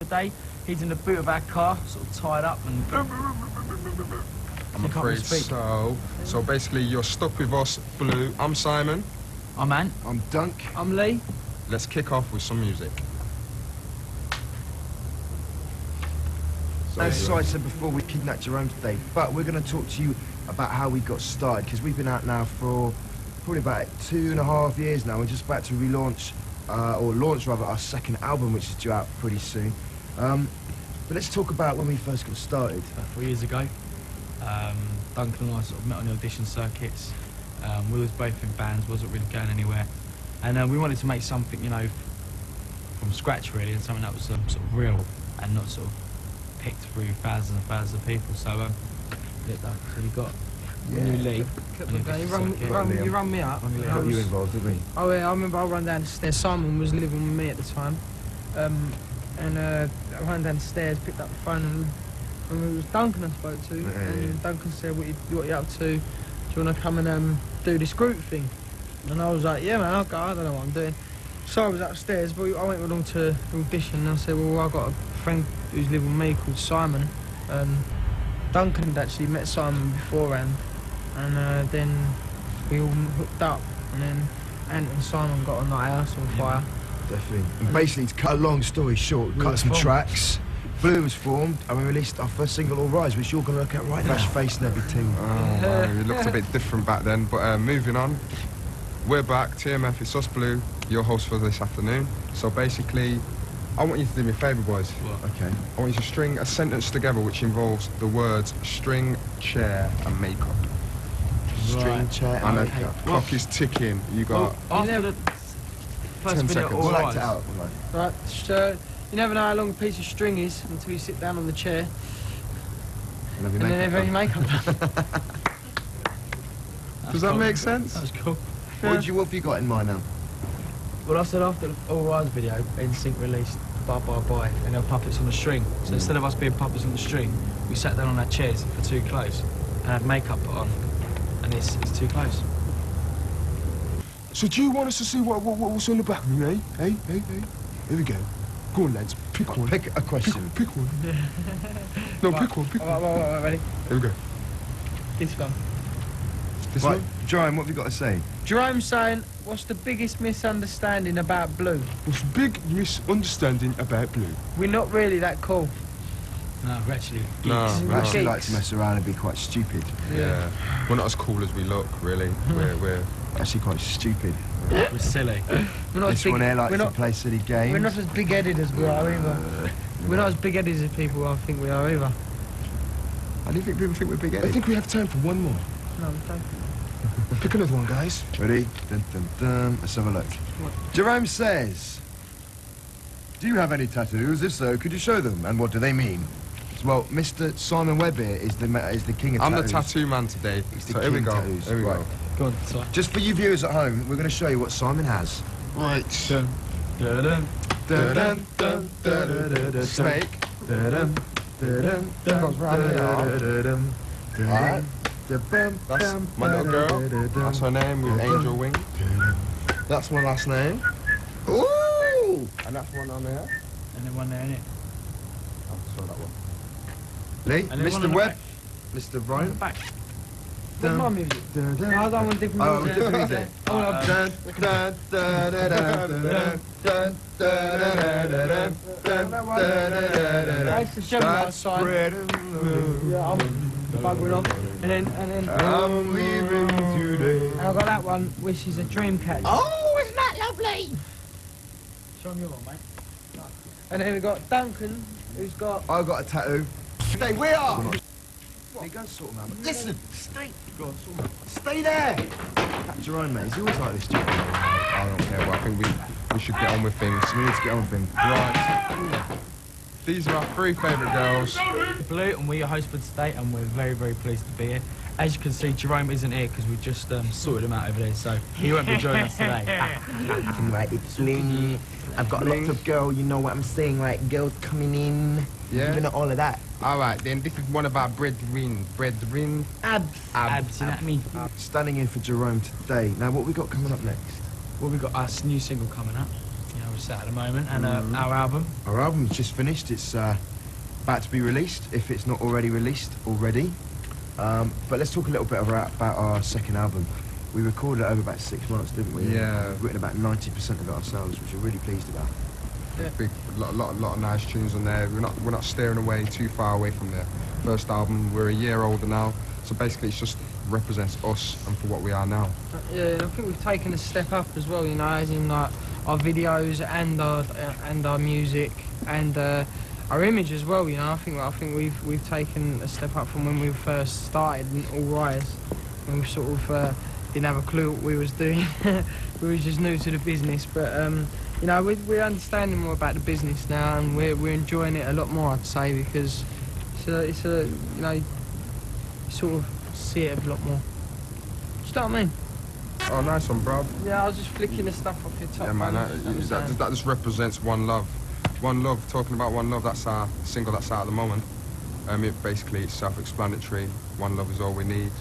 Today, he's in the boot of our car, sort of tied up and... I'm afraid so. So basically, you're stuck with us, Blue. I'm Simon. I'm Ant. I'm Dunk. I'm Lee. Let's kick off with some music. As I said before, we kidnapped Jerome today, but we're going to talk to you about how we got started, because we've been out now for probably about 2.5 years now. We're just about to relaunch, or launch rather, our second album, which is due out pretty soon. But let's talk about when we first got started. About 4 years ago, Duncan and I sort of met on the audition circuits. We was both in bands, wasn't really going anywhere. And we wanted to make something, you know, from scratch really, and something that was sort of real and not sort of picked through thousands and thousands of people. So, so you got new Lee. You run me up. Got you involved, didn't we? Oh yeah, I remember I ran down the stairs. Simon was living with me at the time. I ran down the stairs, picked up the phone, and it was Duncan I spoke to. And Duncan said, what you up to? Do you want to come and do this group thing? And I was like, yeah man, I'll go, I don't know what I'm doing. So I was upstairs, but I went along to the audition and I said, well, I've got a friend who's living with me called Simon. Duncan had actually met Simon beforehand, and then we all hooked up, and then Ant and Simon got a night house on fire. Definitely. And basically, to cut a long story short, cut some tracks. Blue was formed, and we released our first single, All Rise, which you're going to look at right now. Fresh face and everything. Oh, wow, it looked a bit different back then, but moving on. We're back, TMF, it's us, Blue, your host for this afternoon. So basically, I want you to do me a favour, boys. What? Okay. I want you to string a sentence together which involves the words string, chair and makeup. String, chair, and And makeup. the clock is ticking. You got... After the first 10 video, seconds. All We'll act Rise. it out. Right, so you never know how long a piece of string is until you sit down on the chair, And and then every makeup done. Does that make sense? That was cool. What have you got in mind now? Well, I said after the All Rise video, NSYNC released Bye Bye Bye, and they were puppets on the string. So instead of us being puppets on the string, we sat down on our chairs for too close and had makeup put on, and it's too close. So do you want us to see what's on the back of me, eh? Hey? Here we go. Go on, lads. Pick one. Pick a question. Pick one. No, Right. pick one. Right, ready? Here we go. This one. This Right, one? Jerome, what have you got to say? Jerome's saying, what's the biggest misunderstanding about Blue? What's the big misunderstanding about Blue? We're not really that cool. No, we're actually geeks. No. We actually like to mess around and be quite stupid. Yeah. We're not as cool as we look, really. We're Actually quite stupid. We're silly. We're not as This big, one here likes we're to not, play silly games. we're not as big-headed as we are either. We're not as big-headed as people I think we are either. I don't think people think we're I big-headed. think we have time for one more. No, we don't. Pick another one, guys. Ready? Dun, dun, dun. Let's have a look. Jerome says, do you have any tattoos? If so, could you show them? And what do they mean? Well, Mr. Simon Webb here is the king of I'm the tattoos. tattoo man today. He's the So here we king go. of tattoos. Here we Right. go. Go on, sorry. Just for you viewers at home, we're going to show you what Simon has. Right. Dun, dun, dun. Dun, dun, dun, dun, dun, Snake. Goes round the arm. Alright. That's my little girl. That's her name with angel wing. That's my last name. Ooh! And that's one on there. And then one there, innit? Oh, sorry, that one. Lee, And then one on Mr. the Webb, back. Mr. On the Brian. back. What's my music? I don't want different Oh, music. different music. Oh, no. Dun, dun, dun, dun, dun, dun, dun, dun, dun, dun, dun, dun. That's the Gemini side. Spreading love. Yeah, I'm buggering off. And then I'm leaving today. and I got that one, which is a dream catcher. Oh, isn't that lovely? Show me your one, mate. And then we got Duncan, who's got... I've got a tattoo. Stay, we are! Hey, go and sort them out. Listen, stay. Go on, sort of. Stay there! That Jerome, mate, he's always like this, Jerome. I don't care, but I think we should get on with things. We need to get on with him. Right. These are our 3 favourite girls. Blue, and we're your hosts for today, and we're very, very pleased to be here. As you can see, Jerome isn't here because we just sorted him out over there, so he won't be joining us today. Right, it's Ling. I've got lots of girls, you know what I'm saying, right? Girls coming in, Yeah. giving it all of that. All right, then this is one of our brethren. Abs, you know what I mean? Standing in for Jerome today. Now, what we got coming up next? Well, we've got our new single coming up. You know, we're tapes out at the moment, and our album. Our album's just finished. It's about to be released, if it's not already released already. But let's talk a little bit about our second album. We recorded it over about 6 months, didn't we? Yeah. We've written about 90% of it ourselves, which we're really pleased about. Yeah. Big, lot of nice tunes on there. We're not steering away too far away from the first album. We're a year older now, so basically it just represents us and for what we are now. Yeah, I think we've taken a step up as well, you know, as in like our videos and our music and our image as well. You know, I think we've taken a step up from when we first started in All Rise, when we sort of didn't have a clue what we was doing. We were just new to the business, but you know, we're understanding more about the business now, and we're enjoying it a lot more, I'd say, because it's a you know, you sort of see it a lot more. Do you know what I mean? Oh, nice one, bro. Yeah, I was just flicking the stuff off your top. Yeah, man, that just represents One Love. One Love, talking about One Love, that's our single that's out at the moment. It's self-explanatory. One love is all we need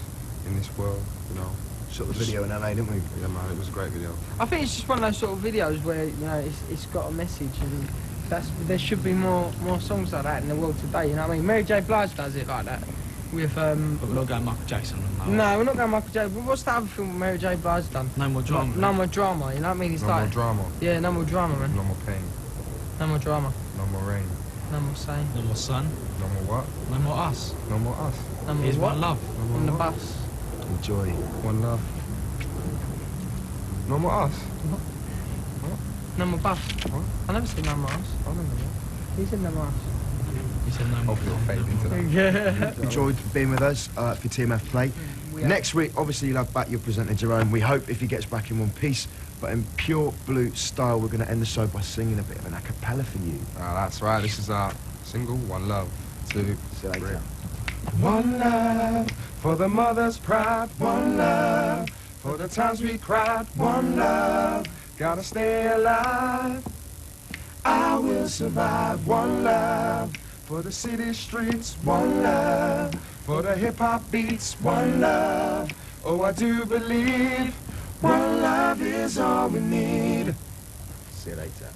in this world, you know. Shot the video in LA, didn't we? Yeah, man, it was a great video. I think it's just one of those sort of videos where, you know, it's got a message, and there should be more songs like that in the world today, you know what I mean? Mary J. Blige does it like that. With But we're not going Michael Jackson. no, we're not going Michael J. But what's the other film Mary J. Blige done? No More Drama. No More Drama, you know what I mean? It's No like, more drama, yeah, no more drama, man. no more pain, No more drama. no more rain, No more saying. No More Sun. no more what? No More Us. No more us. No more Here's what? One Love. No more On the what? bus. Enjoy. One love. No more us. No more bus. What? I never said no more us. I don't know. He said no more us. He said no more. Hopefully it'll fade into that. Yeah. Enjoyed being with us for TMF Play. We are- Next week, obviously, you'll have back your presenter, Jerome. We hope if he gets back in one piece, but in pure blue style, we're going to end the show by singing a bit of an a cappella for you. That's right, this is our single, One Love. 2, See you later. 3. One love for the mother's pride. One love for the times we cried. One love, gotta stay alive. I will survive. One love for the city streets. One love for the hip-hop beats. One love, oh I do believe one love is all we need. See you later.